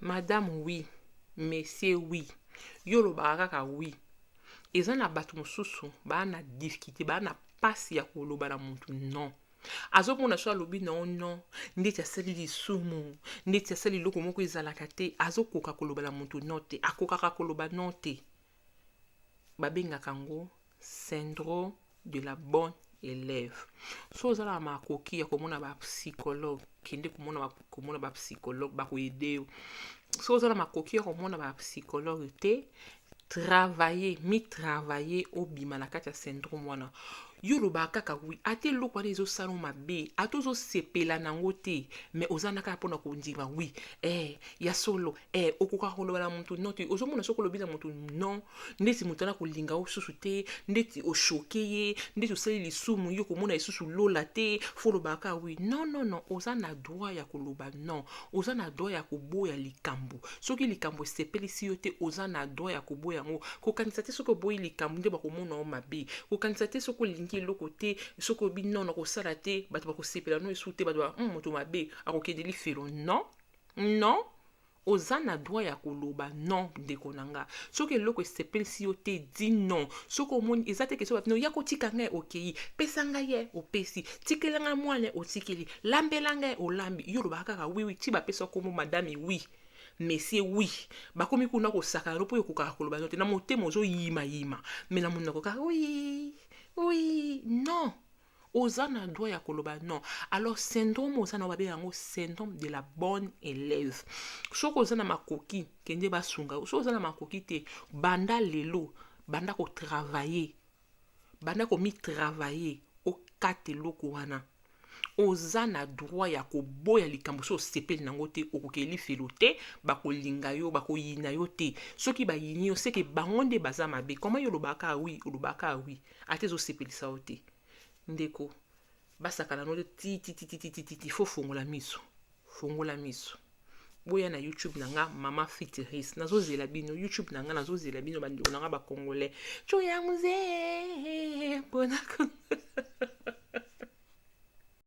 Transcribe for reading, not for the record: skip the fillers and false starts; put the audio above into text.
madame oui, monsieur oui, yolo kaka oui. Eza na bato mosusu ba na difficulté ba na pasi ya koloba na muntu non. Azomona so alobi na non ndeti asali lisumu ndeti asali loko moko ezalaka te azokoka koloba na muntu non te akokaka koloba non te. Babengaka ngo syndrome de la bonne élève. So ozala makoki ya komona ba psychologue kende komona ba psychologue ba ko aider yo. So ozala makoki ya komona ba psychologue te travailler obima na kati ya syndrome wana. Yoloba kaka oui ate loko wana ezosala mabe atozo sepela nango te mais ozana kaka mpona kondima oui ya solo okoka koloba na muntu non te ozomona soko lobi na muntu non ndeti mutu ana kolinga osusu te ndeti oshoke ye ndeti osali lisumu yo komona lisusu lola te foloba kaka oui non oza na droit ya koloba non oza na droit ya koboya likambo soki likambo esepelisi yo te oza na droit ya koboya yango kokanisa te soki oboyi likambo nde bakomona o mabe kokanisa te soki olingi eloko te soki obi non nakosala te bato bakosepela no esu te bato ba moto mabe akokende lifelo non oza na droit ya koloba non ndeko na nga soki eloko esepelisi yo te di non soki omoni eza te keso bapino ya kotika ngai okei pesa ngai ye opesi tikela ngai mwana otikeli lambela ngai olambi yo loba kaka oui ti bapesa komo madame oui monsieur oui bakomi kuna kosaka no po yokokaka koloba no te na motema ozoyima mais na monoko kaka oui non oza na droit ya koloba non. Alors syndrome oza na babe yango syndrome de la bonne élève. Soki oza na makoki kende basunga soki oza na makoki te banda lelo banda ko travailler banda ko mi travailler okate loko wana oza na droit ya koboya likambo so sepeli nango te okokeli felo te bakolinga yo bakoyina yo te soki bayini yo seke bango nde baza mabe koma yo lobaka oui ate zo sepelisa yo te ndeko basakana no ti fo fongola miso boya na YouTube nanga mama fitiris nazozela bino YouTube nanga nazozela bino bandeko nanga ba congolais choya muze bona